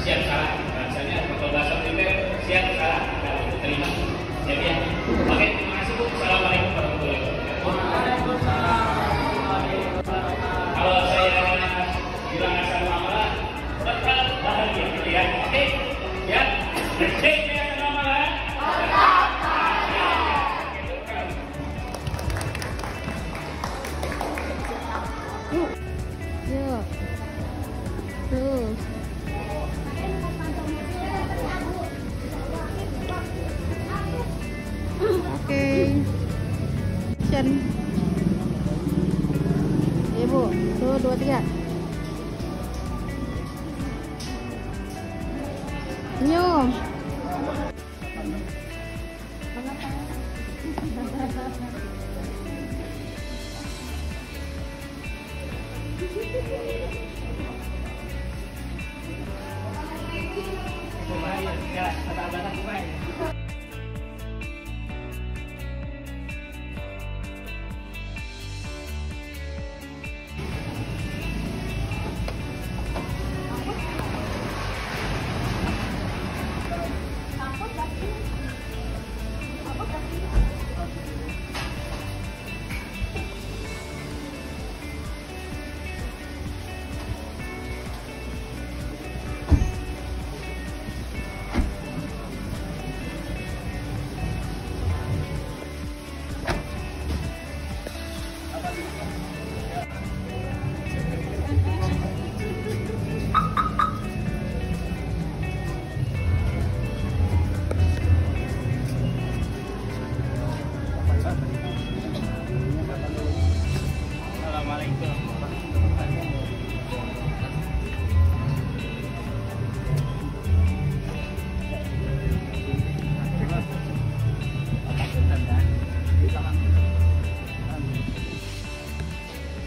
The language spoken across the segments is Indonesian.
siap salah. Bahasanya kalau bahasa primer siap salah kalau itu terima. Jadi ya. Oke, terima kasih Bu. Assalamualaikum warahmatullahi wabarakatuh. Kalau saya bilang asal mamalah, tetap bahagia gitu ya. Oke, ya. Cek ya asal mamalah. Yuk. Tuh. Oke. Action. Ibu, tuh 2, 3. Senyum. Ya, kata-kata baik.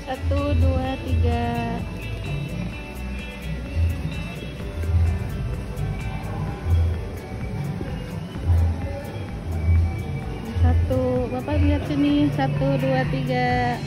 Satu, dua, tiga. Satu, Bapak lihat sini. 1, 2, 3.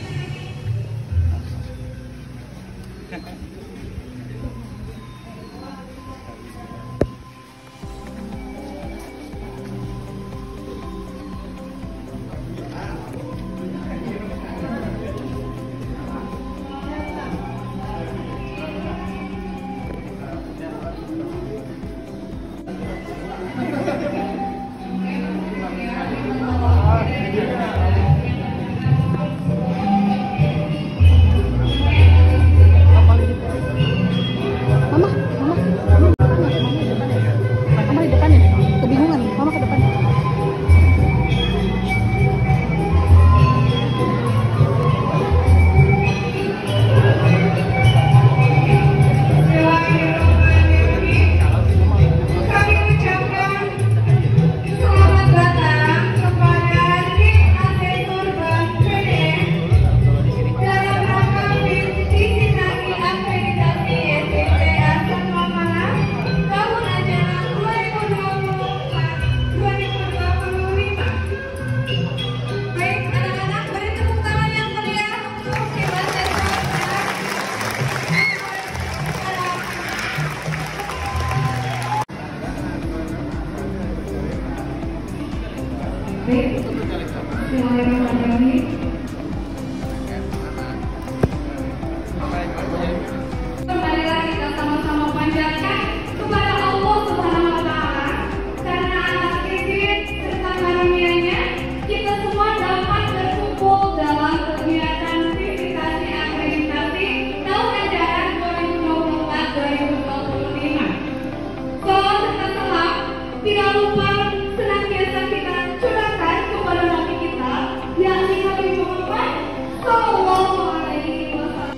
Marilah kita sama-sama panjatkan kepada Allah Subhanahu wa Ta'ala, karena atas izin serta karunia-Nya kita semua dapat berkumpul dalam kegiatan visitasi akreditasi tahun ajaran 2024-2025. Salam serta salam tidak lupa senantiasa kita curahkan kepada Nabi kita, yakni Nabi Muhammad Sallallahu Alaihi Wasallam.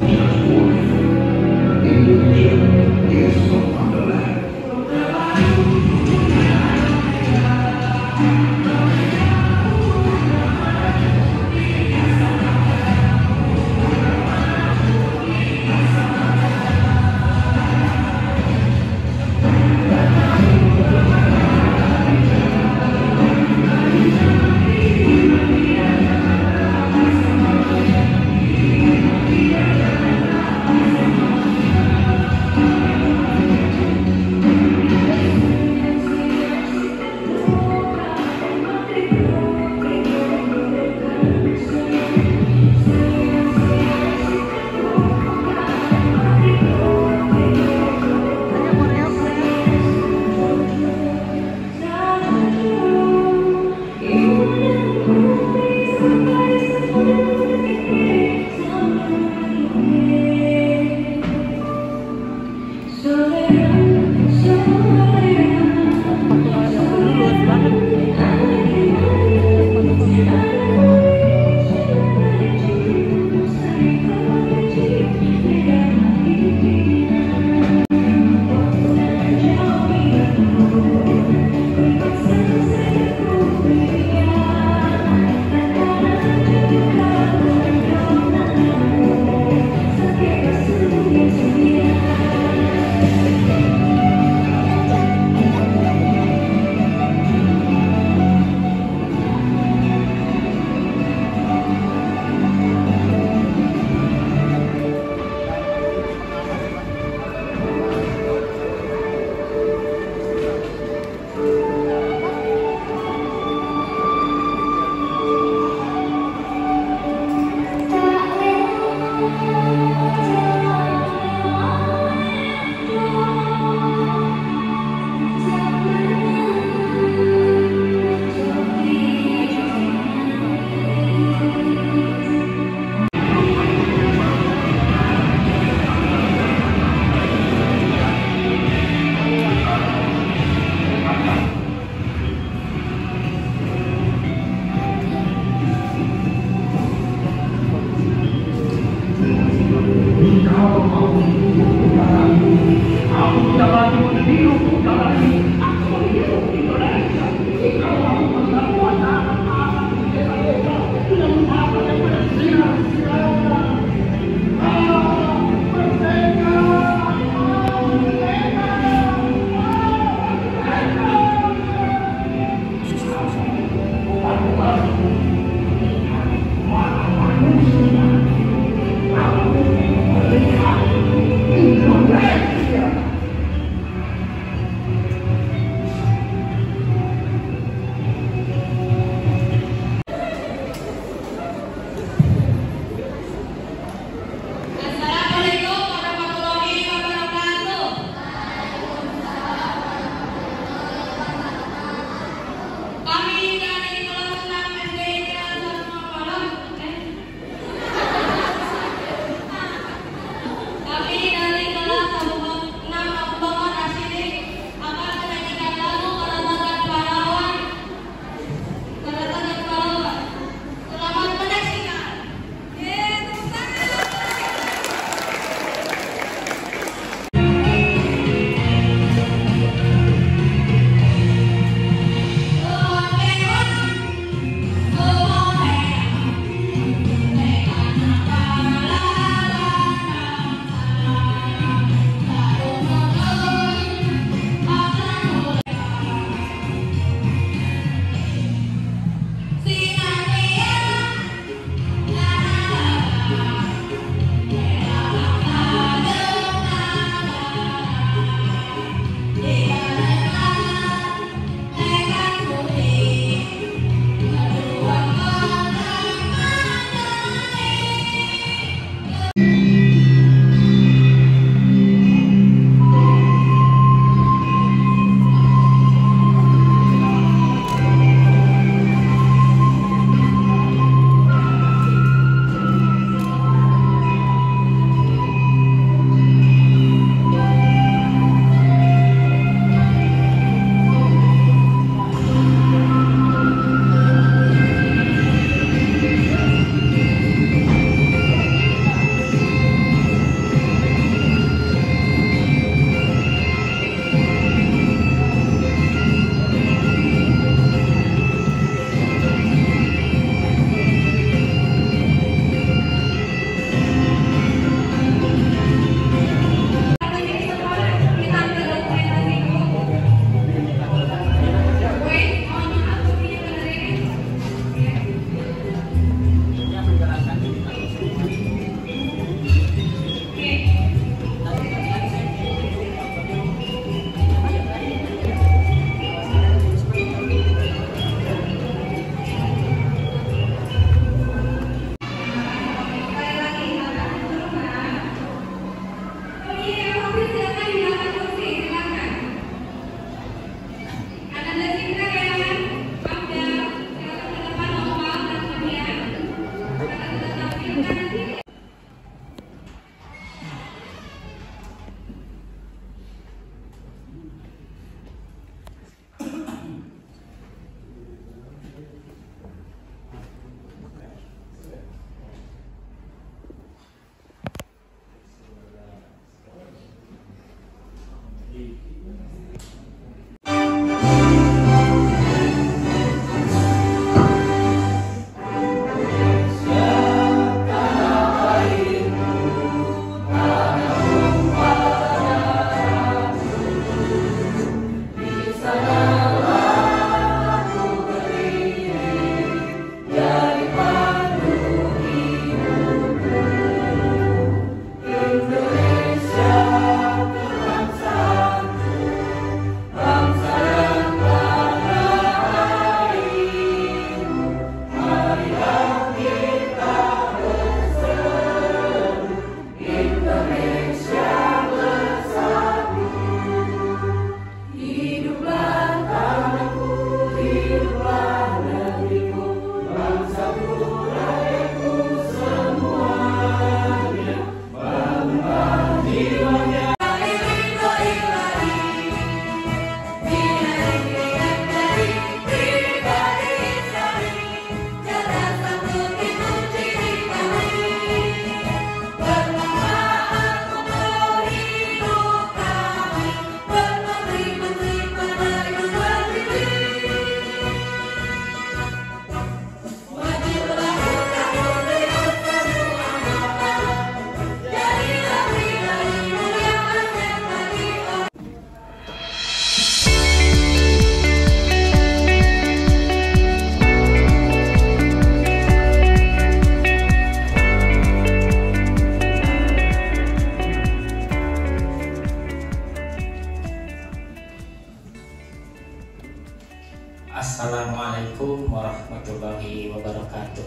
Assalamualaikum warahmatullahi wabarakatuh.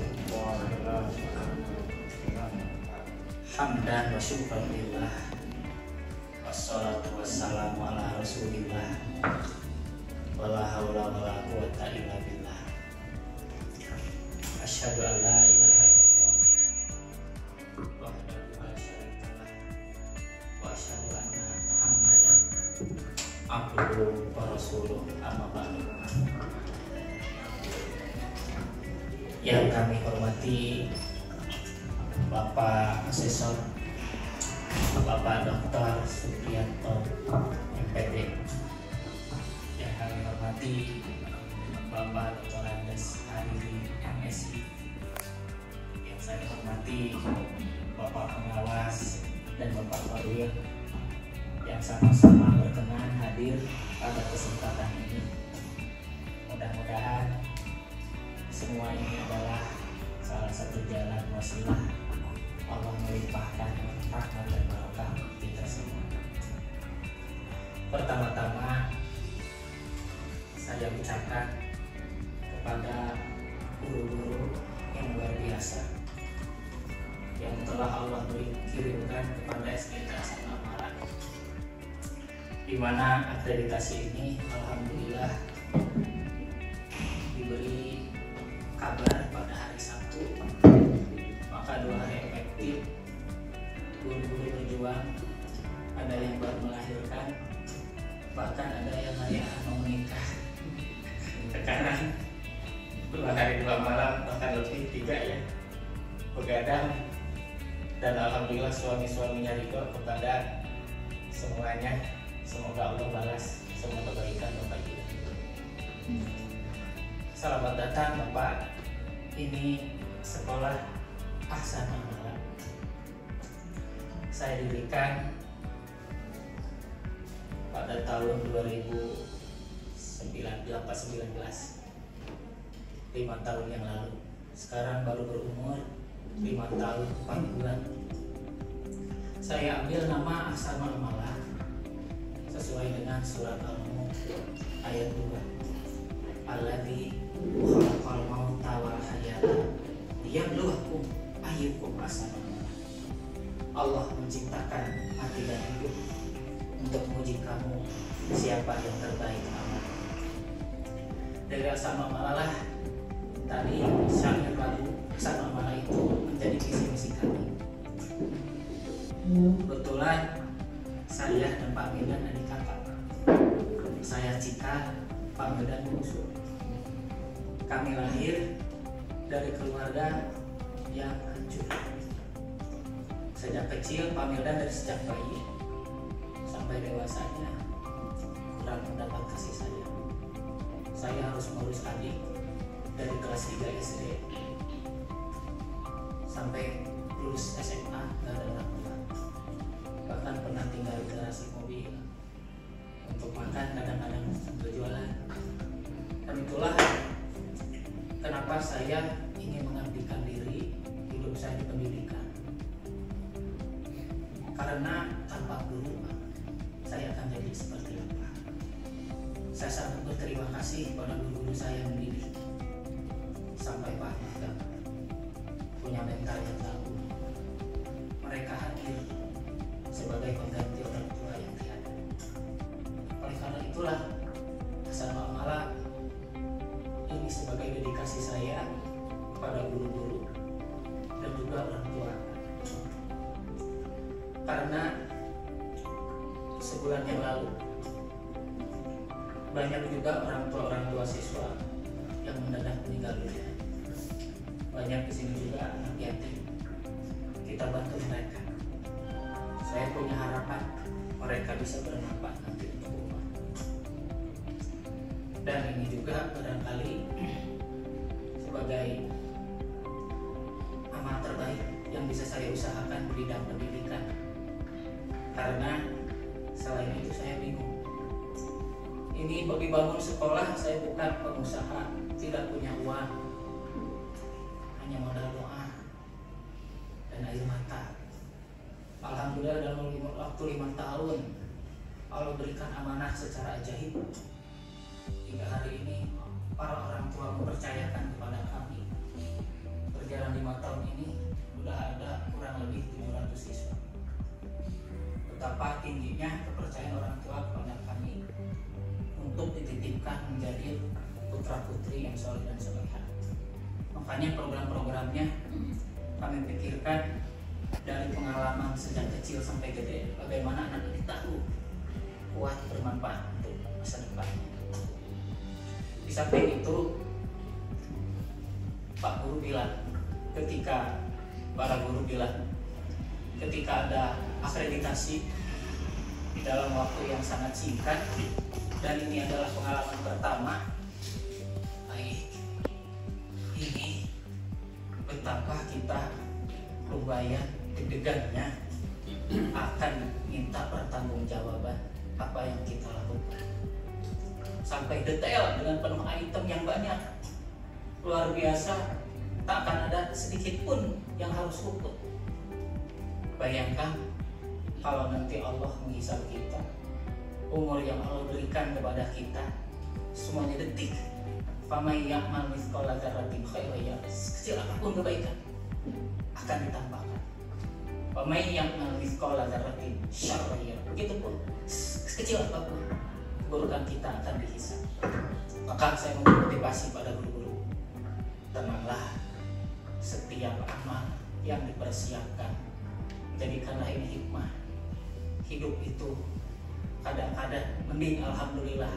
Hamdan wa syukran lillah, wassalatu wassalamu ala rasulillah, wala hawla wala quwwata illa billah. Asyhadu an la ilaha illallah wahdahu la syarika lah, wa asyhadu anna Muhammadan abduhu wa rasuluh, amma ba'du. Yang kami hormati Bapak Asesor, Bapak Dr. Supriyanto MPD. Yang kami hormati Bapak Dr. Andes Hariri MSI. Yang saya hormati Bapak Pengawas dan Bapak Korwil yang sama-sama berkenan hadir pada kesempatan ini. Mudah-mudahan semua ini adalah salah satu jalan wasilah Allah melimpahkan rahmat dan barokah kita semua. Pertama-tama saya ucapkan kepada guru-guru yang luar biasa yang telah Allah kirimkan kepada SDK Hasan Amala, di mana akreditasi ini alhamdulillah diberi kabar pada hari Sabtu. Maka 2 hari efektif guru-guru berjuang, ada yang baru melahirkan, bahkan ada yang mau menikah. Sekarang 2 hari 2 malam bahkan lebih 3 ya begadang, dan alhamdulillah suami-suaminya ridho kepada semuanya. Semoga Allah balas semua kebaikan Bapak Ibu. Selamat datang Bapak. Ini sekolah Hasan Amala. Saya dirikan pada tahun 2019, 5 tahun yang lalu. Sekarang baru berumur 5 tahun 4 bulan. Saya ambil nama Hasan Amala sesuai dengan surat Al-Mulk ayat 2. Alladzi khalaqal mauta wal hayata liyabluwakum ayyukum ahsanu amala. Allah menciptakan mati dan hidup untuk menguji kamu siapa yang terbaik amal. Dari Hasan Amala lah tadi syair lagu Hasan Amala itu menjadi visi-misi kami. Kebetulan saya dan Pak Medan adik kakak. Saya Cika, Pak Medan bungsu. Kami lahir dari keluarga yang hancur. Sejak kecil, Pak Medan dari sejak bayi sampai dewasanya kurang mendapat kasih sayang. Saya harus mengurus adik dari kelas 3 SD sampai lulus SMA, gak ada orang tua. Bahkan pernah tinggal di garasi mobil untuk makan, kadang-kadang berjualan. Dan itulah kenapa saya ingin mengabdikan diri hidup saya di pendidikan. Karena tanpa guru saya akan jadi seperti apa. Saya sangat berterima kasih pada guru-guru saya yang mendidik sampai Pak Magam punya mental yang tangguh. Mereka hadir sebagai pengganti orang tua yang tiada. Oleh karena itulah Hasan Amala ini sebagai dedikasi saya kepada guru-guru dan juga orang tua. Karena sebulan yang lalu banyak juga orang tua siswa yang mendadak meninggal dunia. Banyak di sini juga anak yatim. Kita bantu mereka. Saya punya harapan mereka bisa bermanfaat nanti untuk umat. Dan ini juga barangkali sebagai amal terbaik yang bisa saya usahakan di bidang pendidikan. Karena selain itu saya bingung. Ini bagi bangun sekolah saya bukan pengusaha, tidak punya uang, hanya modal doa dan air mata. Alhamdulillah dalam waktu 5 tahun Allah berikan amanah secara ajaib. Hingga hari ini para orang tua mempercayakan kepada kami. Berjalan 5 tahun ini sudah ada kurang lebih 700 siswa. Betapa tingginya kepercayaan orang tua kepada kami untuk dititipkan menjadi putra-putri yang soleh dan solehah. Makanya program-programnya kami pikirkan dari pengalaman sejak kecil sampai gede, bagaimana anak ini tahu kuat bermanfaat untuk masa depannya. Di samping itu, Pak Guru bilang, para guru bilang, ketika ada akreditasi dalam waktu yang sangat singkat, dan ini adalah pengalaman pertama, ini betapa kita lumayan deg-degannya akan minta pertanggungjawaban apa yang kita lakukan sampai detail dengan penuh item yang banyak, luar biasa. Tak akan ada sedikit pun yang harus luput. Bayangkan kalau nanti Allah menghisab kita, umur yang Allah berikan kepada kita semuanya detik. Famay ya'mal mithqala dzarratin khairan yarah, sekecil apapun kebaikan akan ditambahkan. Famay ya'mal mithqala dzarratin syarran yarah, begitupun sekecil apapun keburukan kita akan dihisab. Maka saya memotivasi pada guru-guru, tenanglah, setiap amal yang dipersiapkan jadikanlah ini hikmah. Hidup itu kadang-kadang mending alhamdulillah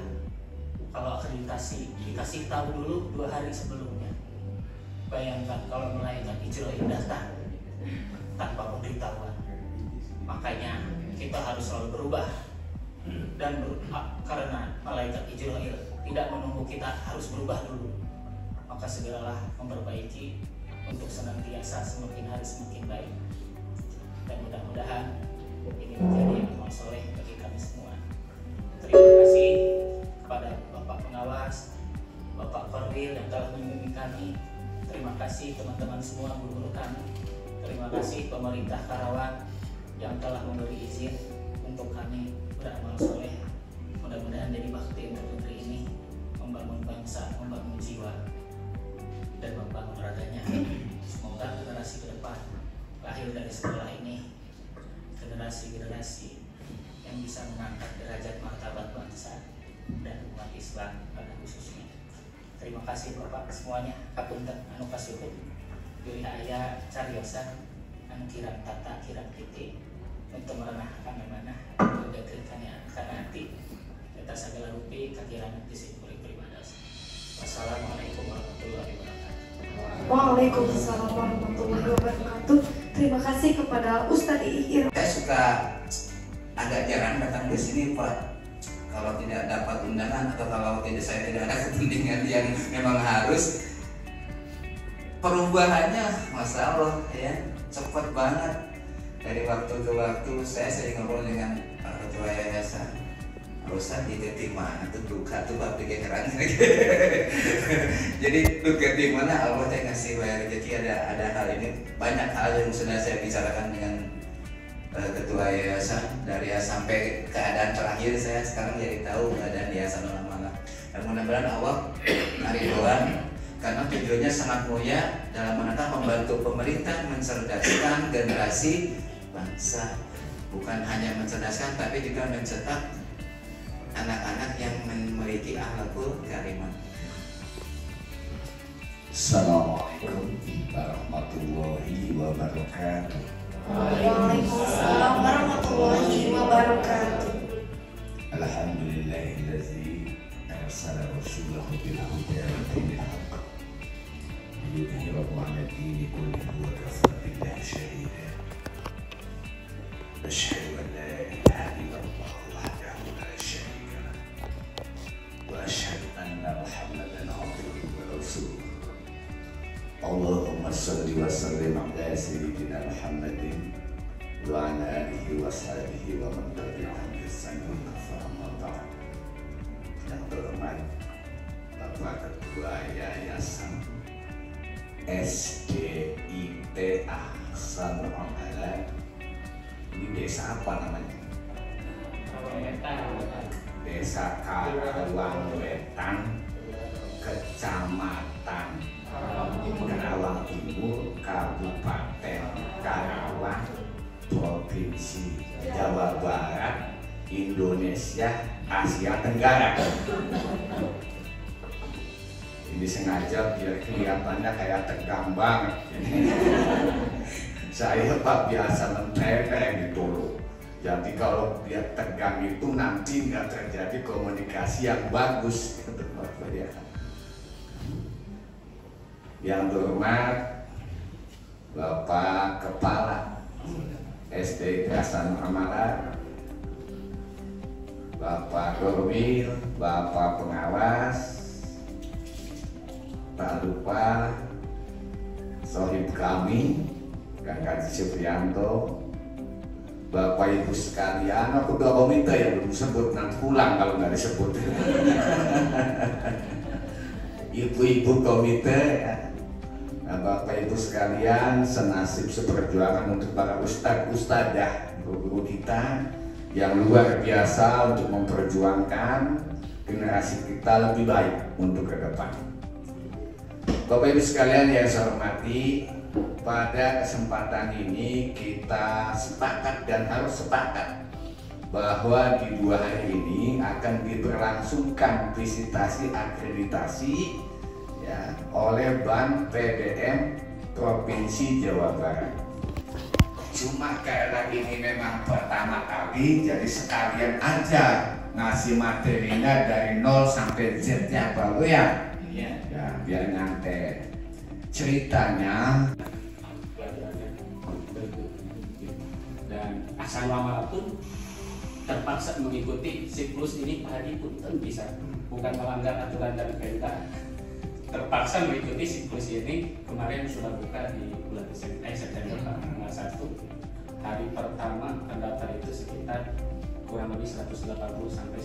kalau akreditasi dikasih tahu dulu 2 hari sebelumnya. Bayangkan kalau malaikat Ijrail datang tanpa pemberitahuan. Makanya kita harus selalu berubah, dan karena malaikat Ijrail tidak menunggu kita harus berubah dulu, maka segeralah memperbaiki untuk senantiasa semakin hari semakin baik. Dan mudah-mudahan ini menjadi amal soleh bagi kami semua. Terima kasih kepada Bapak Pengawas, Bapak Korwil yang telah membimbing kami. Terima kasih teman-teman semua guru-guru kami. Terima kasih pemerintah Karawang yang telah memberi izin untuk kami beramal soleh. Mudah-mudahan jadi bakti untuk negeri ini, membangun bangsa, membangun jiwa, dan membangun raganya. Semoga generasi ke depan lahir dari sekolah ini generasi-generasi yang bisa mengangkat derajat martabat bangsa dan umat Islam pada khususnya. Terima kasih Bapak semuanya. Kapunten anu kasuhun Yuli aya cariosan anu kirang tata kirang titik untuk merenah kami mana juga ceritanya karena hati kita segala rupi kakiran disik beribadah. Wassalamualaikum warahmatullahi wabarakatuh. Waalaikumsalam warahmatullahi wabarakatuh. Terima kasih kepada Ustadz Iir. Saya suka agak jarang datang di sini Pak. Kalau tidak dapat undangan atau kalau saya tidak ada kepentingan yang memang harus, perubahannya Masya Allah ya cepat banget. Dari waktu ke waktu saya sering ngobrol dengan ketua yayasan, Ustaz di titik mana tuh duka tuh bab kegeran. Jadi duka di mana Allah teh ngasih bayar rezeki, ada hal ini. Banyak hal yang sudah saya bicarakan dengan ketua yayasan dari sampai keadaan terakhir saya sekarang jadi tahu keadaan yayasan Ulama. Dan mudah-mudahan Allah ridwan karena tujuannya sangat mulia dalam rangka membantu pemerintah mencerdaskan generasi bangsa, bukan hanya mencerdaskan tapi juga mencetak anak-anak yang memiliki akhlakul karimah. Assalamualaikum warahmatullahi wabarakatuh. Waalaikumsalam warahmatullahi wabarakatuh. Alhamdulillahillazi arsala rasulahu bil huda wa dinil haqq liyudhhirahu 'ala dini kullihi wa kafa billahi shahida. Asyhadu an la ilaha illallah wahdahu la syarika lah wa asyhadu anna Muhammadan abduhu wa rasuluh. Allahumma shalli wa sallim ala sayyidina Muhammadin wa ala alihi wa sahbihi wa man tabi'ahum bi ihsan ila yaumil. Yang terhormat Bapak Ketua Yayasan SDIT Ahsanul Amal. Ini desa apa namanya? Desa Karawang Wetan, Kecamatan Karawang Timur, Kabupaten Karawang, Provinsi Jawa Barat, Indonesia, Asia Tenggara. Ini sengaja biar kelihatannya kayak tegang banget. Saya Pak biasa mentempel gitu loh. Jadi kalau dia tegang itu nanti nggak terjadi komunikasi yang bagus. Yang berhormat Bapak Kepala SD Hasan Amala, Bapak Korwil, Bapak Pengawas, tak lupa sohib kami Kang Kaji Suprianto, Bapak Ibu sekalian, aku udah minta ya belum sebut, nanti pulang kalau nggak disebut. Ibu-ibu komite, ya. Nah, Bapak Ibu sekalian, senasib seperjuangan untuk para ustadz-ustadzah, guru-guru kita yang luar biasa untuk memperjuangkan generasi kita lebih baik untuk ke depan. Bapak Ibu sekalian yang saya hormati, pada kesempatan ini kita sepakat dan harus sepakat bahwa di 2 hari ini akan diberlangsungkan visitasi akreditasi ya, oleh Bank PDM Provinsi Jawa Barat. Cuma karena ini memang pertama kali, jadi sekalian aja ngasih materinya dari 0 sampai Z ya Pak Lu ya. Ya, biar nyantai. Ceritanya dan Hasan Amala pun terpaksa mengikuti siklus ini. Pak Haji pun bisa, bukan melanggar aturan dan perintah, terpaksa mengikuti siklus ini. Kemarin sudah buka di bulan September tanggal 1. Hari pertama terdaftar itu sekitar kurang lebih 180 sampai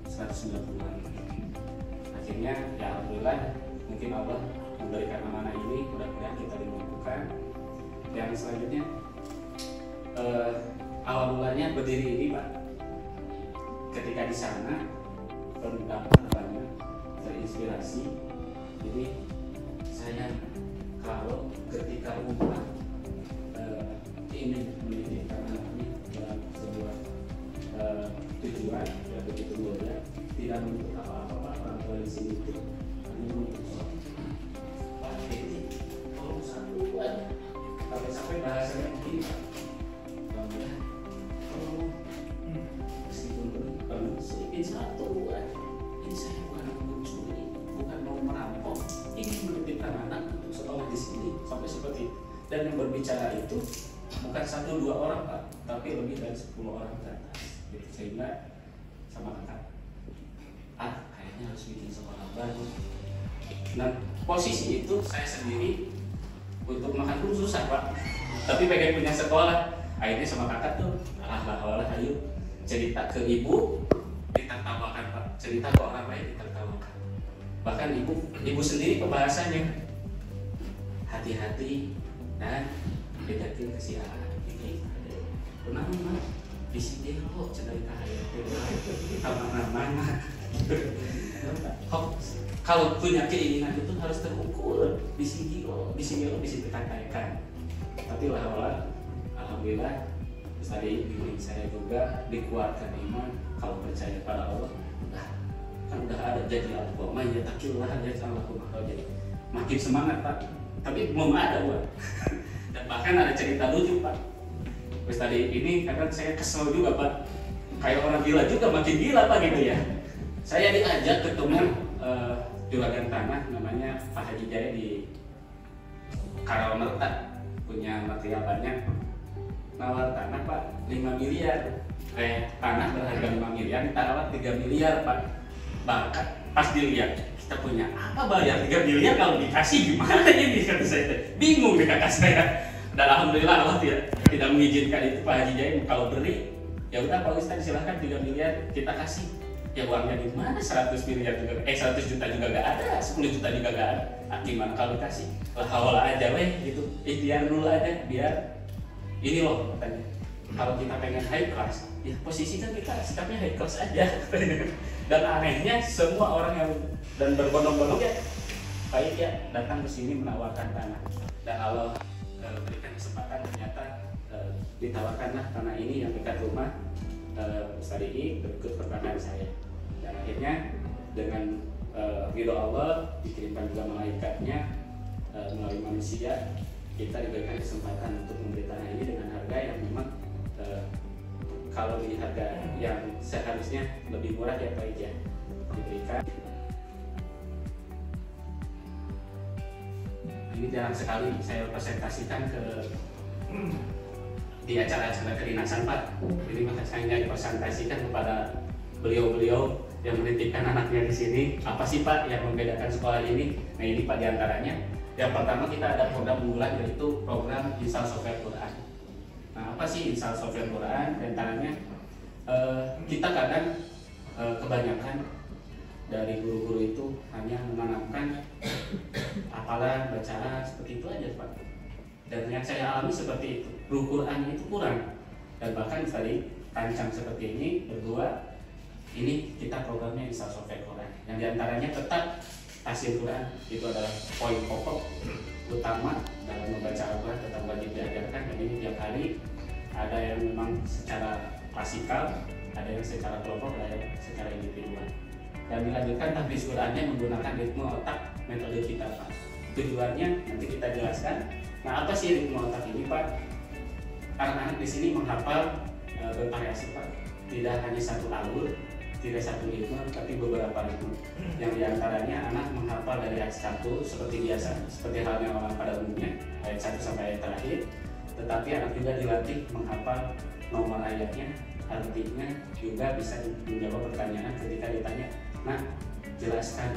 190-an. Akhirnya ya alhamdulillah, mungkin Allah memberikan amanah ini, mudah-mudahan kita dimampukan. Yang selanjutnya awal mulanya berdiri ini Pak, ketika di sana pendapat banyak terinspirasi. Jadi saya kalau ketika umat ingin mendidik anak-anaknya dalam sebuah tujuan yang begitu mulia, tidak menuntut apa-apa Pak. Orang tua di sini itu hanya menuntut Pak Dedi, tolong satu aja. Sampai bahasanya begini Pak, meskipun penuh sedikit satu aja. Ini saya bukan mau mencuri, bukan mau merampok, ingin menitipkan anak untuk sekolah di sini, sampai seperti itu. Dan yang berbicara itu bukan 1-2 orang Pak, tapi lebih dari 10 orang ke atas gitu. Sehingga sama kakak, kayaknya harus bikin sekolah baru. Nah posisi itu saya sendiri untuk makan pun susah Pak, tapi pengen punya sekolah. Akhirnya sama kakak tuh ayo cerita ke ibu, ditertawakan Pak, cerita ke orang lain ditertawakan. Bahkan ibu sendiri pembahasannya hati-hati dan bedakin kesialan ini. Kenapa Mas? Di sini lo cerita mana-mana. Kalau punya keinginan itu harus terukur. Di sini lo bisa dikatakan. Tapi alhamdulillah tadi bimbing saya juga dikuatkan iman. Kalau percaya pada Allah, kan udah ada jadi al-qomah ya takillah ya Allahumma, jadi makin semangat Pak. Tapi belum ada Pak. Dan bahkan ada cerita lucu Pak. Terus tadi ini karena saya kesel juga Pak, kayak orang gila juga, makin gila Pak gitu ya. Saya diajak ketemu juragan tanah namanya Pak Haji Jaya di Karawang Merta, punya material banyak. Nawar tanah Pak 5 miliar, tanah berharga 5 miliar ditawar 3 miliar Pak. Bahkan pas dilihat kita punya apa bayar 3 miliar kalau dikasih gimana ini, kata saya. Bingung deh kakak saya. Dan alhamdulillah Allah tidak mengizinkan itu. Pak Haji Jaya kalau beri ya udah Pak Ustadz silahkan 3 miliar kita kasih. Ya uangnya di mana? 100 miliar juga, 100 juta juga gak ada, 10 juta juga gak ada. Gimana kalau dikasih? Lah hawala aja weh gitu, ikhtiar dulu aja biar ini loh katanya. kalau kita pengen high class, ya posisikan kita sikapnya high class aja. Dan anehnya semua orang yang dan berbondong-bondong ya baik ya datang ke sini menawarkan tanah. Dan Allah berikan kesempatan, ternyata ditawarkanlah tanah ini yang dekat rumah Ustaz Diki berikut pertanyaan saya. Dan akhirnya dengan ridho Allah dikirimkan juga malaikatnya melalui manusia, kita diberikan kesempatan untuk membeli tanah ini dengan harga yang memang kalau di harga yang seharusnya lebih murah ya Pak ya diberikan. Ini jarang sekali saya presentasikan di acara-acara kedinasan Pak. Ini maka saya dipresentasikan kepada beliau-beliau yang menitipkan anaknya di sini. Apa sih Pak yang membedakan sekolah ini? Nah ini Pak diantaranya. Yang pertama kita ada program unggulan yaitu program install software Quran. Nah apa sih install software Quran? Diantaranya kita kadang kebanyakan dari guru-guru itu hanya menanamkan hafalan, bacaan seperti itu aja Pak. Dan yang saya alami seperti itu, Quran itu kurang. Dan bahkan tadi rancang seperti ini berdua, ini kita programnya install software Quran. Yang diantaranya tetap tahsin Quran itu adalah poin pokok utama dalam membaca Al-Quran, tetap wajib diajarkan. Dan ini tiap hari ada yang memang secara klasikal, ada yang secara kelompok, ada yang secara individual. Dan dilanjutkan tahfiz Qurannya menggunakan ritme otak metode kita Pak. Tujuannya nanti kita jelaskan. Nah apa sih ritme otak ini Pak? Anak-anak di sini menghafal bervariasi Pak. Tidak hanya satu alur, tidak satu ritme, tapi beberapa ritme. Yang diantaranya anak menghafal dari ayat 1 seperti biasa, seperti halnya orang pada umumnya, ayat 1 sampai ayat terakhir. Tetapi anak juga dilatih menghafal nomor ayatnya, artinya juga bisa menjawab pertanyaan ketika ditanya. Nah, jelaskan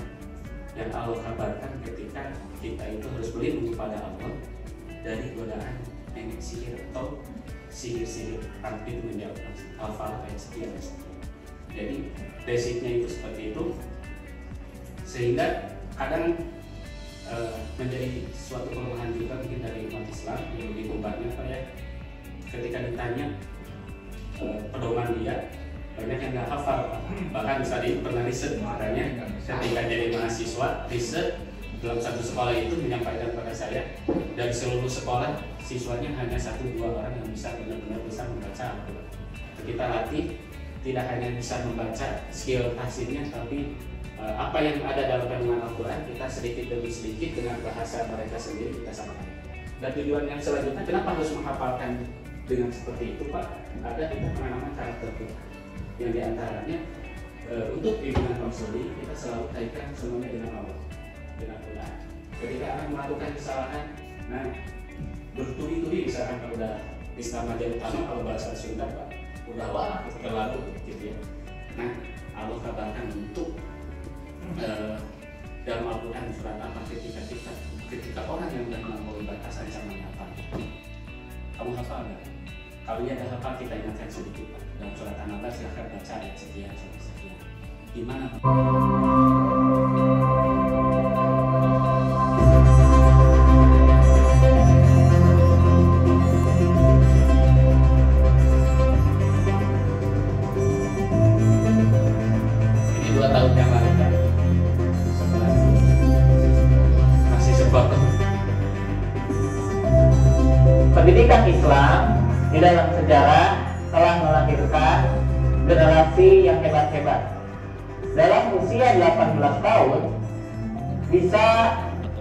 yang Allah kabarkan ketika kita itu harus berlindung kepada Allah dari godaan nenek sihir atau sihir-sihir tampil menjawab Al-Falaq ayat sekian. Jadi basicnya itu seperti itu, sehingga kadang menjadi suatu kelemahan juga mungkin dari umat Islam yang lebih umumnya Pak ya. Ketika ditanya pedoman dia, banyak yang nggak hafal Pak. Bahkan tadi pernah riset makanya ketika jadi mahasiswa riset dalam satu sekolah itu menyampaikan kepada saya dari seluruh sekolah siswanya hanya 1-2 orang yang bisa benar-benar bisa membaca Al-Quran. Kita latih tidak hanya bisa membaca skill tahsinnya, tapi apa yang ada dalam kandungan Al-Quran kita sedikit demi sedikit dengan bahasa mereka sendiri kita sampaikan. Dan tujuan yang selanjutnya kenapa harus menghafalkan dengan seperti itu Pak? Ada kita penanaman karakter Quran yang diantaranya untuk bimbingan konseling kita selalu kaitkan semuanya dengan Allah, dengan Quran. Ketika anak melakukan kesalahan, nah bertubi-tubi misalkan kalau udah Islam aja utama kalau bahasa Sunda Pak, udah wah terlalu gitu ya. Nah Allah kabarkan untuk dalam Al-Quran surat apa ketika orang yang sudah melampaui batas ancamannya apa? Kamu hafal nggak? Kalau dia ada hafal kita ingatkan sedikit Pak. Dalam surat An-Naba silahkan baca ayat sekian sampai sekian. Gimana Pak? Ini 2 tahun yang lalu kan? Masih sempat. Pendidikan Islam di dalam sejarah telah melahirkan generasi yang hebat-hebat. Dalam usia 18 tahun bisa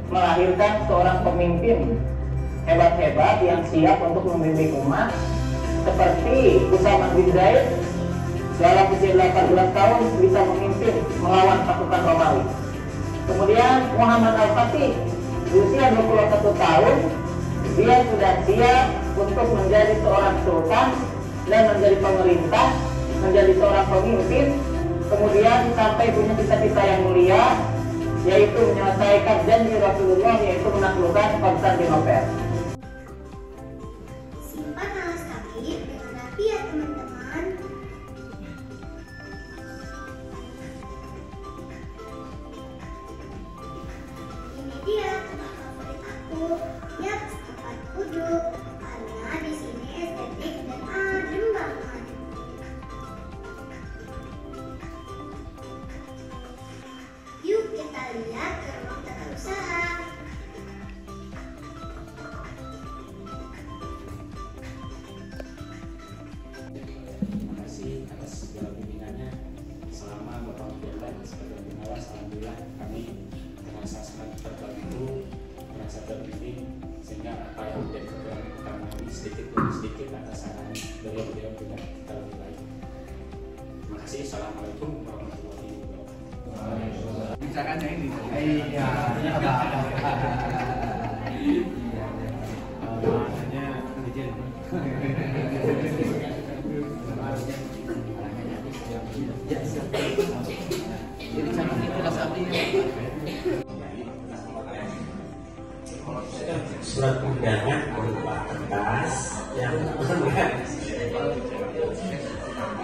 melahirkan seorang pemimpin hebat-hebat yang siap untuk membimbing umat seperti Usama bin Zaid. Dalam usia 18 tahun bisa memimpin melawan pasukan Romawi. Kemudian Muhammad Al-Fatih di usia 21 tahun dia sudah siap untuk menjadi seorang sultan dan menjadi pemerintah, menjadi seorang pemimpin, kemudian sampai punya cita-cita yang mulia, yaitu menyelesaikan janji Rasulullah, yaitu menaklukkan Konstantinopel. Simpan alas kaki dengan rapi ya teman-teman. Ini dia tempat favorit aku, ya tempat duduk, karena di sini estetik dan adem. segala bimbingannya selama Bapak menjabat sebagai pengawas. Alhamdulillah kami merasa sangat terbantu, merasa terbimbing, sehingga apa yang menjadi kekurangan kami sedikit demi sedikit atas saran beliau tidak kita lebih baik. Terima kasih. Assalamualaikum warahmatullahi wabarakatuh. Misalkan ini, iya, hanya izin. Ya, siap. Jadi cantik itu kelas abdi. Surat undangan berupa kertas yang bukan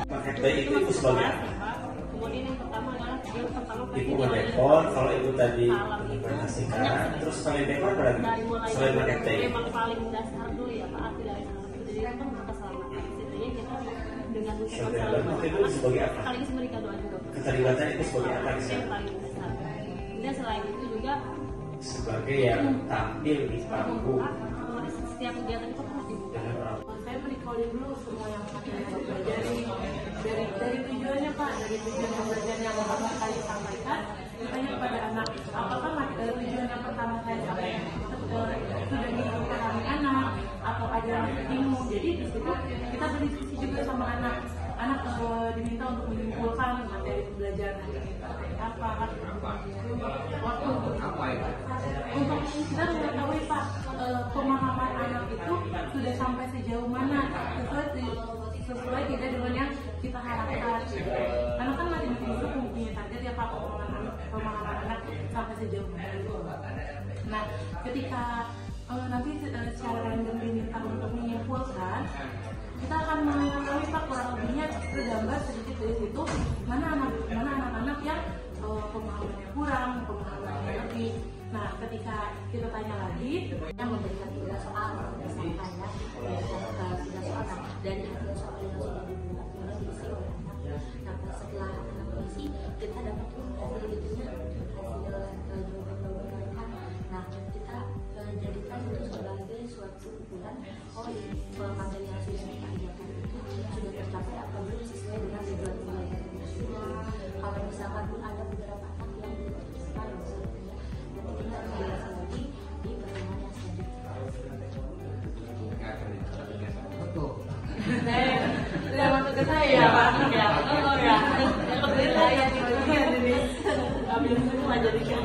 paket B itu sebagai apa? Kemudian yang pertama adalah ibu mendekor, kalau ibu tadi mengasihkan, terus selain dekor apa lagi? Selain paket B memang paling dasar dulu ya Pak, arti dari jadi itu untuk keselamatan. Setidaknya kita dengan keterlibatan itu sebagai apa? sekaligus memberikan doa juga. Keterlibatan itu sebagai apa? Yang paling besar. Kemudian selain itu juga sebagai yang tampil di panggung. Setiap kegiatan itu harus dibuka. Saya beri dulu semua yang dari tujuannya Pak, dari tujuan yang belajar yang Bapak kali sampaikan, ditanya kepada anak, apakah tujuan yang pertama saya sampaikan sudah dipahami anak atau ada ilmu. Jadi di situ kita berdiskusi juga sama anak. Anak diminta untuk menyimpulkan materi pembelajaran apa waktu untuk kita mengetahui Pak pemahaman anak itu sudah sampai sejauh mana sesuai tidak dengan yang kita harapkan. Anak kan masih punya target ya Pak, pemahaman anak sampai sejauh mana. Nah ketika nanti secara random diminta untuk menyimpulkan, kita akan mengetahui Pak kurang lebihnya tergambar sedikit dari situ mana anak-anak yang pemahamannya kurang, pemahamannya lebih. Nah, ketika kita tanya lagi, yang memberikan 3 soal misalkan ya, 3 soal dari 3 soal yang sudah diisi oleh anak. Nah, setelah anak mengisi, kita dapat hasil jawaban mereka. Nah, kita jadikan itu sebagai suatu ukuran. Oh, materi yang sudah kita ajarkan itu sudah tercapai apa belum sesuai dengan tujuan pembelajaran itu. Kalau misalkan pun ada beberapa anak yang belum tercapai, misalnya, nanti kita menjelaskan lagi di pertemuan yang selanjutnya. Betul. Saya masuk ke saya ya Pak. Ya, oh ya. Yang kedua saya ini ambil semua jadinya.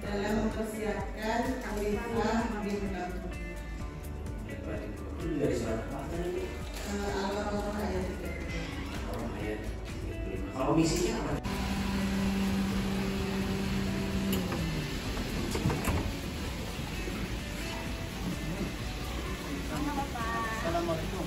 dalam mempersiapkan alifah bin lam. Dari surat apa tadi? Al-Baqarah ayat 3. Kalau misinya apa? Assalamualaikum.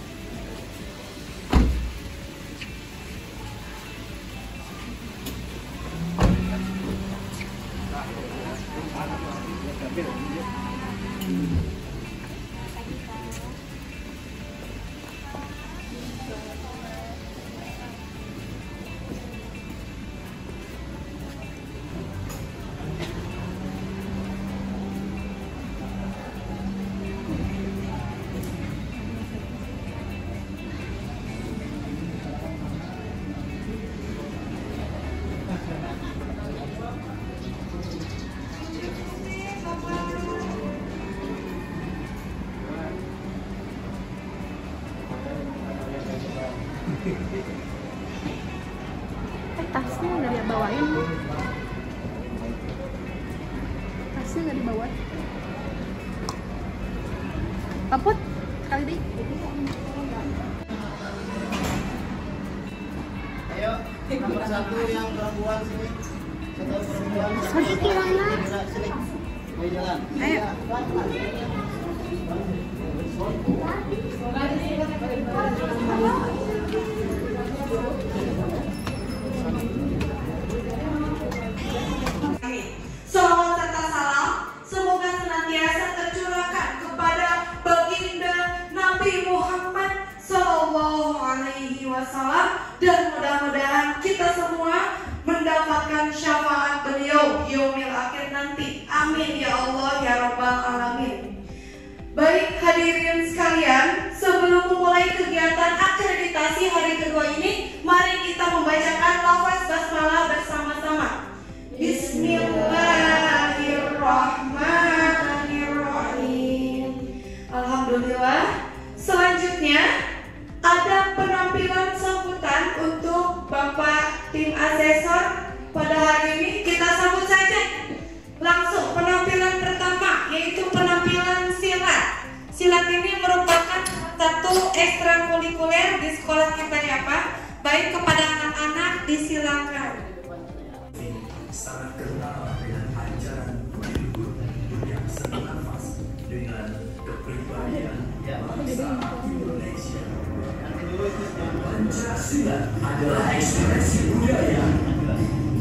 tasnya nggak dia bawain. Tasnya nggak dibawa. Paput sekali deh. Ayo, nomor 1 yang perempuan sini. Satu perempuan. Sedikit orangnya. Sini. Ayo jalan. Ayo. Salawat serta salam semoga senantiasa tercurahkan kepada baginda Nabi Muhammad Sallallahu Alaihi Wasallam, dan mudah-mudahan kita semua mendapatkan syafaat beliau yaumil akhir nanti. Amin ya Allah ya Rabbal Alamin. Baik hadirin sekalian, sebelum memulai kegiatan akreditasi hari kedua ini, mari kita membacakan lafaz basmalah bersama-sama. Bismillahirrahmanirrahim. Alhamdulillah. Selanjutnya ada penampilan sambutan untuk Bapak tim asesor pada hari ini. Kita sambut saja langsung penampilan pertama, yaitu penampilan silat. Silat ini merupakan satu ekstrakurikuler di sekolah kita ya Pak. Baik, kepada anak-anak disilakan. Sangat kental dengan ajaran guru yang senafas dengan kepribadian bangsa Indonesia. Pancasila adalah ekspresi budaya.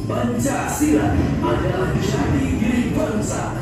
Pancasila adalah jati diri bangsa.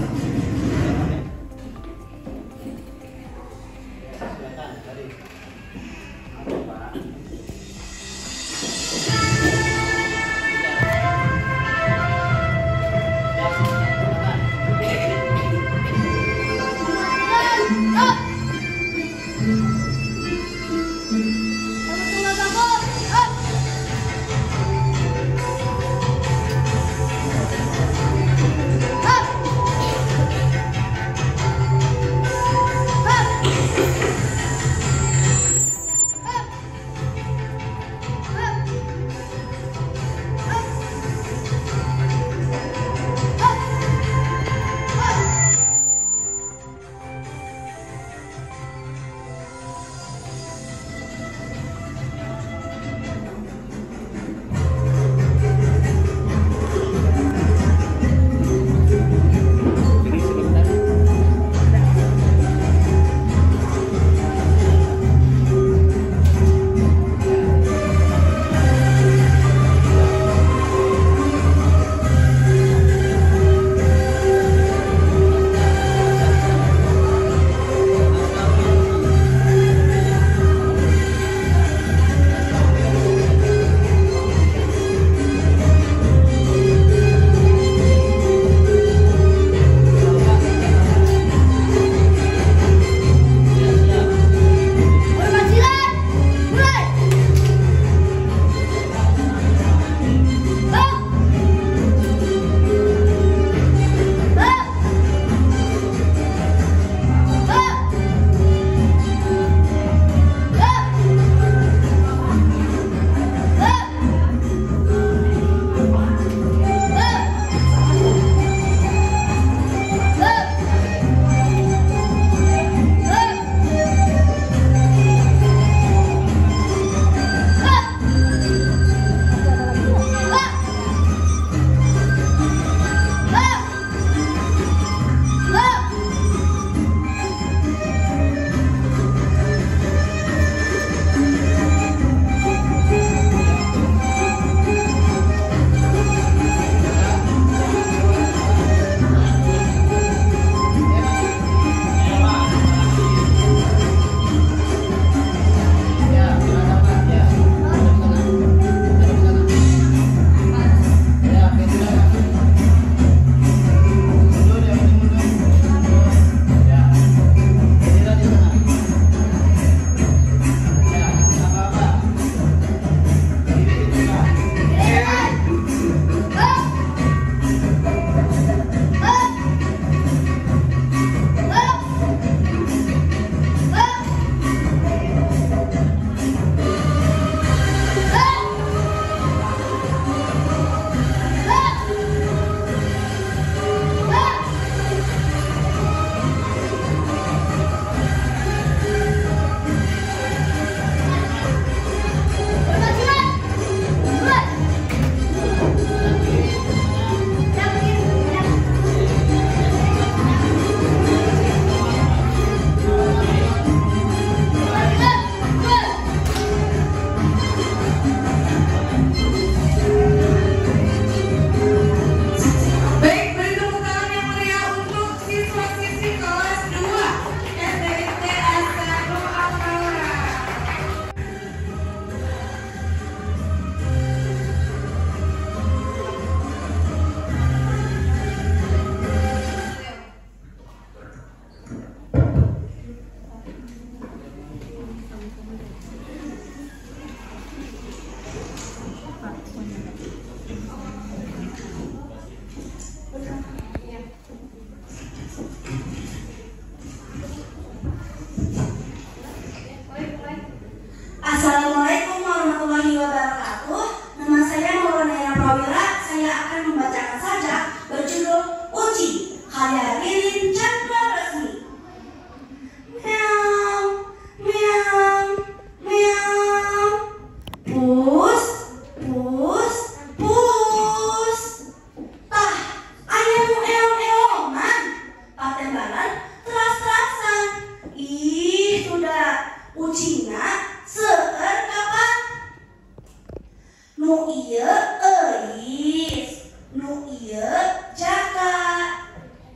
ieu euis, nu ieu jaka.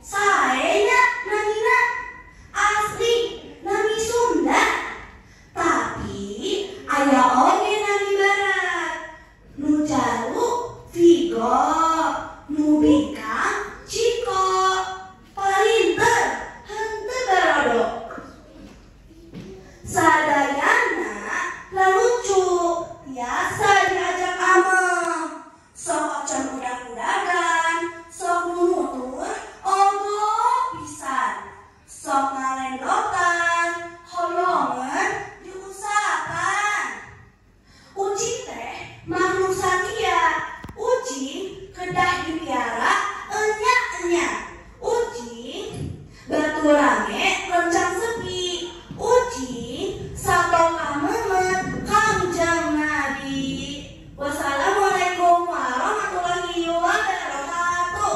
Saenya namina asli nami Sunda, tapi aya oge nami Barat. Nu Jalu Vigo, nu Bingkang Ciko, palinter henteu barodok. Sadayana lalucu, biasa diajak ameh, sok acan udag-udagan, sok nunutur ogok pisan, sok ngalendokan, hoyongan diusahakan. Ucing teh makhluk satia, ucing kedah dipiara enya-enya, ucing baturange rencang sepi, ucing sato kamemet kangjeng Nabi. Wassalamualaikum warahmatullahi wabarakatuh.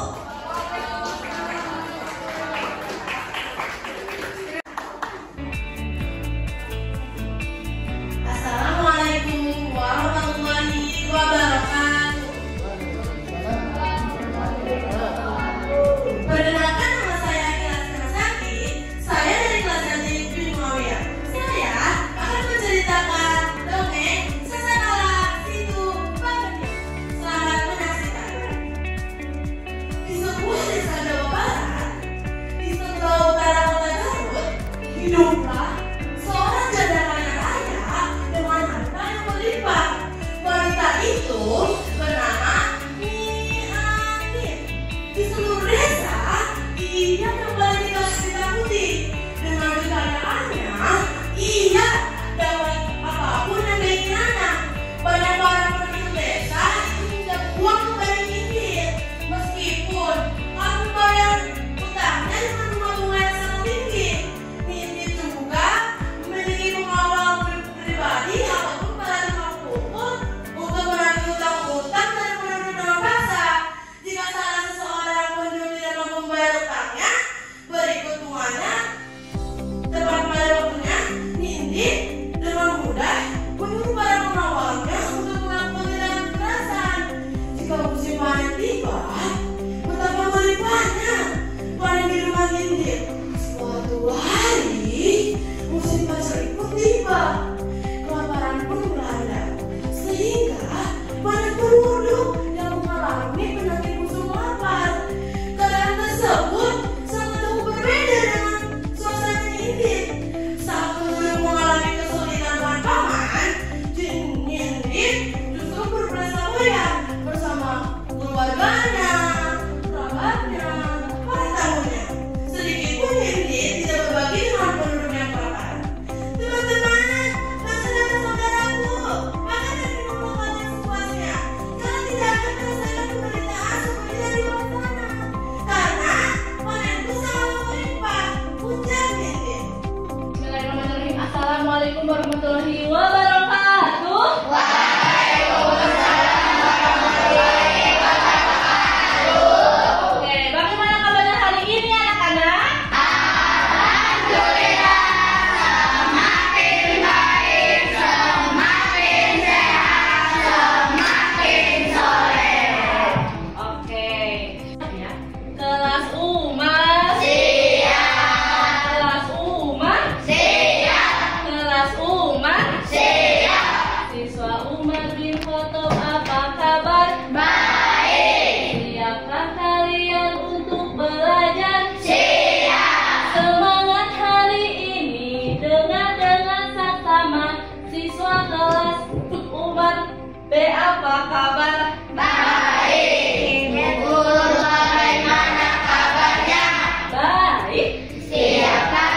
Assalamualaikum warahmatullahi wabarakatuh. Perkenalkan, nama saya Gilas Karasaki. Saya dari kelas Haji bin Muawiyah. Saya akan menceritakan dongeng Sasakala Situ Pageni. Selamat menyaksikan. Di sebuah desa Jawa Barat, di sebelah utara kota Garut, hiduplah seorang janda kaya raya dengan harta yang berlimpah. Wanita itu bernama Mianin. Di seluruh desa, ia yang paling ditakuti. Dengan kekayaannya, ia dapat apapun yang diinginkannya. Banyak orang penduduk desa meminjam uang kepada Indit, meskipun harus bayar utangnya dengan bunga bunga yang sangat tinggi. Indit juga memiliki pengawal pribadi ataupun para tukang pukul untuk menagih utang-utang dan penduduk dengan paksa. Jika salah seseorang penduduk tidak mampu membayar utangnya, berikut bunganya tepat pada waktunya. Indit dengan mudah menyuruh para pengawalnya untuk melakukan tindakan kekerasan. Jika musim panen tiba, betapa berlimpahnya panen di rumah Indit. Suatu hari, musim paceklik pun tiba. Kelaparan pun melanda, sehingga banyak penduduk yang mengalami penyakit musim lapar. Keadaan tersebut sangat jauh berbeda dengan suasana Indit. Saat penduduk mengalami kesulitan bahan pangan, Indit justru berpesta-pesta bersama keluarganya, kerabatnya, para tamunya. Sedikit pun Indit tidak berbagi dengan penduduk yang kelaparan. Teman-teman dan saudara-saudaraku, makan dan minumlah kalian sepuasnya. Kalian tidak akan merasakan penderitaan seperti yang di luar sana. Karena panenku sangat melimpah, ujar Indit. Bismillahirrahmanirrahim. Assalamualaikum warahmatullahi wabarakatuh. Oke, bagaimana kabarnya hari ini anak-anak? Alhamdulillah, semakin baik, semakin sehat, semakin soleh. Oke, ya. Kelas Umar siap. Kelas Umar siap. Kelas Umar siap. Siswa Umar bin Khattab, apa kabar? Baik. Siapkah kalian untuk belajar? Siap. Semangat hari ini dengan saksama. Siswa kelas Umar B, apa kabar? Baik. Guru, bagaimana kabarnya? Baik. Siapkah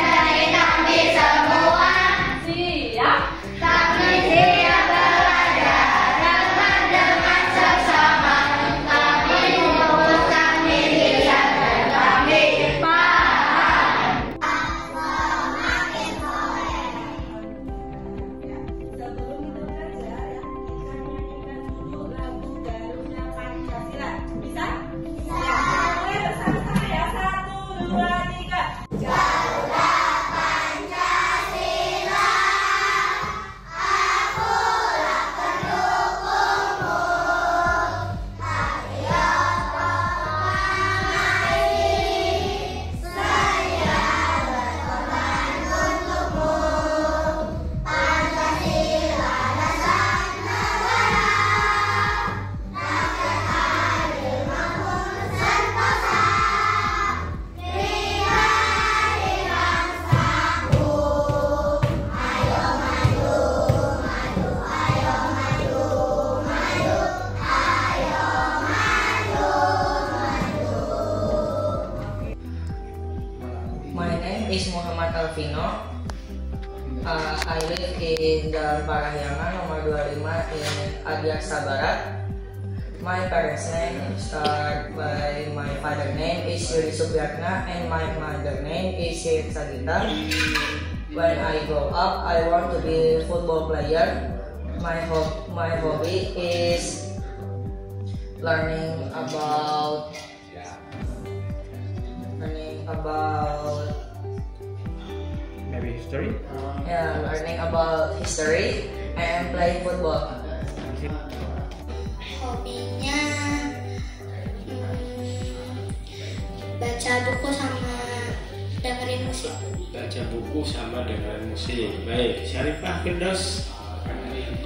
dari kami semua? Siap. Kami siap belajar dengan seksama. Kami memutuskan diri dan kami paham. Sebelum kita belajar, yang kita nyanyikan in Jalan Parahyangan nomor 25 in Adiaksa Barat. My parents' name start by my father name is Yuri Supriyatna and my mother name is Syed Sagita. When I grow up, I want to be a football player. My hobby is learning about maybe history. Learning about history and playing football. Hobinya baca buku sama dengerin musik. Baca buku sama dengerin musik. Baik, Syarifah Firdaus,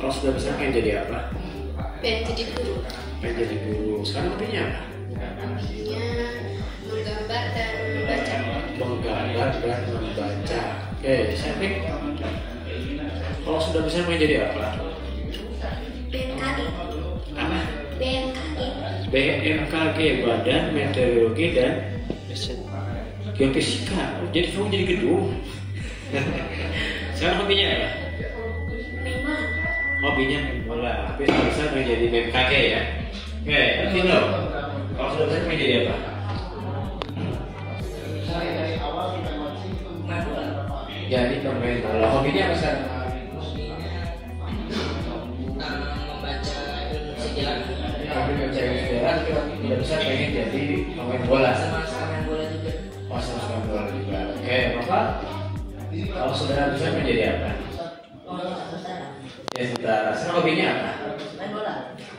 kalau sudah besar pengen jadi apa? Pengen jadi guru. Pengen jadi guru. Sekarang hobinya apa? Hobinya menggambar dan membaca. Menggambar dan membaca. Oke, Syarifah, kalau sudah besar pengen jadi apa? BMKG. Apa? BMKG. BMKG, Badan Meteorologi dan Geofisika. Jadi kamu jadi gedung. Sekarang hobinya apa? Main bola. Hobinya main bola. Tapi bisa menjadi BMKG ya. Oke, Vino. Kalau sudah besar pengen jadi apa? Jadi pemain bola. Hobinya apa sekarang? Membaca ilmu sejarah. Hobi membaca ilmu sejarah. Tidak besar pengen jadi pemain bola. Sama main bola juga. Oh, sama main bola juga. Oke, Bapak. Kalau sudah besar menjadi apa? Ya sudah. Sekarang hobinya apa? Main bola.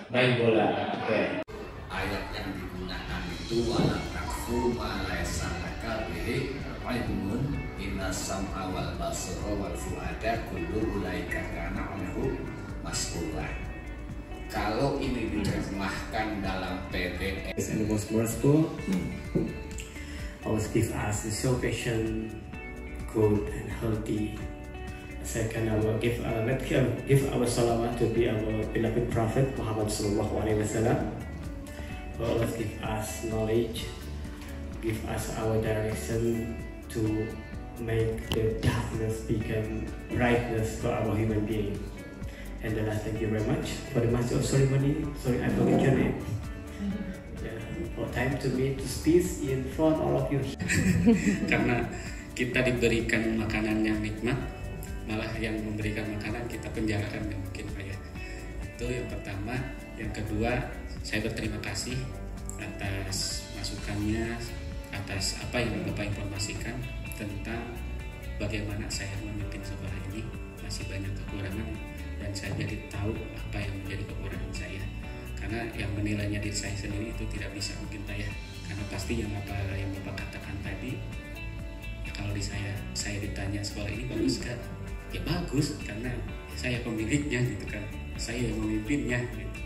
Main bola. Oke. Ayat yang digunakan itu wala takfu ma laysa laka bihi ilmun inna sam'a wal basara wal fuada kullu ulaika kana anhu mas'ula. Kalau ini diterjemahkan dalam PBS and the most merciful always give us so patient, good and healthy. Second, I will give our salawat to be our beloved Prophet Muhammad Sallallahu Alaihi Wasallam, who always give us knowledge, give us our direction to make the darkness become brightness for our human being. And the last, thank you very much for the master of ceremony. Sorry, I forget your name. For time to meet, to speak in front all of you. Karena kita diberikan makanan yang nikmat, malah yang memberikan makanan kita penjarakan mungkin Pak ya. Itu yang pertama. Yang kedua, saya berterima kasih atas masukannya, atas apa yang Bapak informasikan tentang bagaimana saya memimpin sekolah ini. Masih banyak kekurangan dan saya jadi tahu apa yang menjadi kekurangan saya. Karena yang menilainya diri saya sendiri itu tidak bisa mungkin Pak ya. Karena pasti yang Bapak katakan tadi, kalau saya ditanya sekolah ini bagus kan? Ya bagus, karena saya pemiliknya gitu kan, saya yang memimpinnya gitu.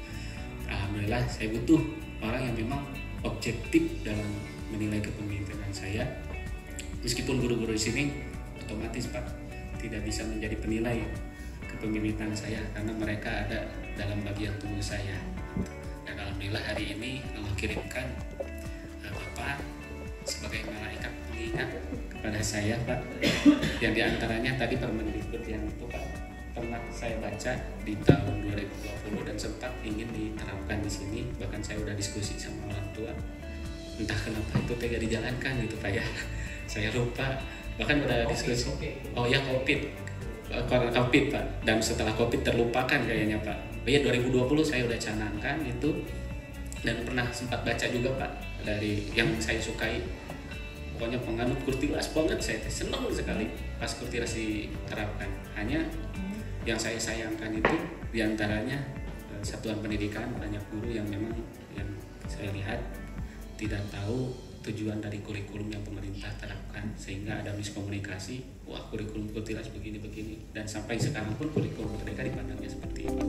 Alhamdulillah saya butuh orang yang memang objektif dalam menilai kepemimpinan saya. Meskipun guru-guru di sini otomatis Pak tidak bisa menjadi penilai kepemimpinan saya karena mereka ada dalam bagian tubuh saya. Dan alhamdulillah hari ini Allah kirimkan Bapak sebagai malaikat pengingat kepada saya Pak, yang diantaranya tadi Permendikbud yang itu Pak pernah saya baca di tahun 2020 dan sempat ingin diterapkan di sini, bahkan saya udah diskusi sama orang tua, entah kenapa itu tidak dijalankan gitu Pak ya. Saya lupa, bahkan udah diskusi. Oh ya COVID Pak, dan setelah COVID terlupakan kayaknya Pak. Oh ya 2020 saya udah canangkan itu, dan pernah sempat baca juga Pak dari yang saya sukai. Pokoknya penganut Kurtilas banget, saya senang sekali pas Kurtilas diterapkan. Hanya yang saya sayangkan itu diantaranya satuan pendidikan, banyak guru yang memang yang saya lihat tidak tahu tujuan dari kurikulum yang pemerintah terapkan, sehingga ada miskomunikasi. Wah, kurikulum Kurtilas begini-begini, dan sampai sekarang pun kurikulum mereka dipandangnya seperti itu.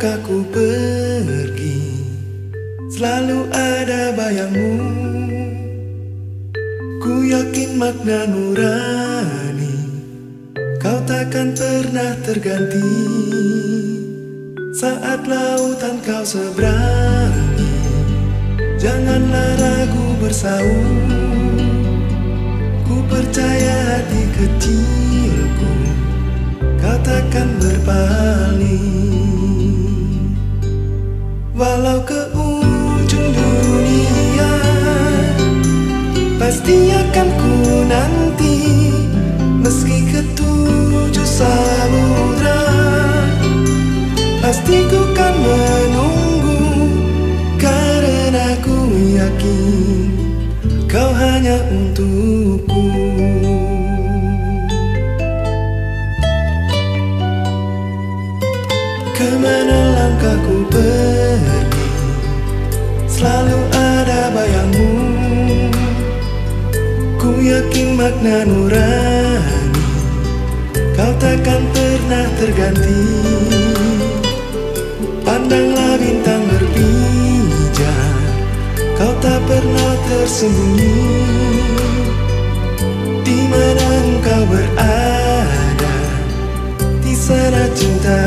langkahku pergi, selalu ada bayangmu. Ku yakin makna nurani, kau takkan pernah terganti. Saat lautan kau seberangi, janganlah ragu bersaung. Ku percaya hati kecilku, kau takkan berpaling. Walau ke ujung dunia, pasti akan ku nanti. Meski ke 7 samudra, pasti ku kan menunggu. Karena ku yakin kau hanya untukku. Kemana langkahku pergi, selalu ada bayangmu. Ku yakin makna nurani, kau takkan pernah terganti. Pandanglah bintang berpijar, kau tak pernah tersembunyi. Di mana engkau berada, di sana cinta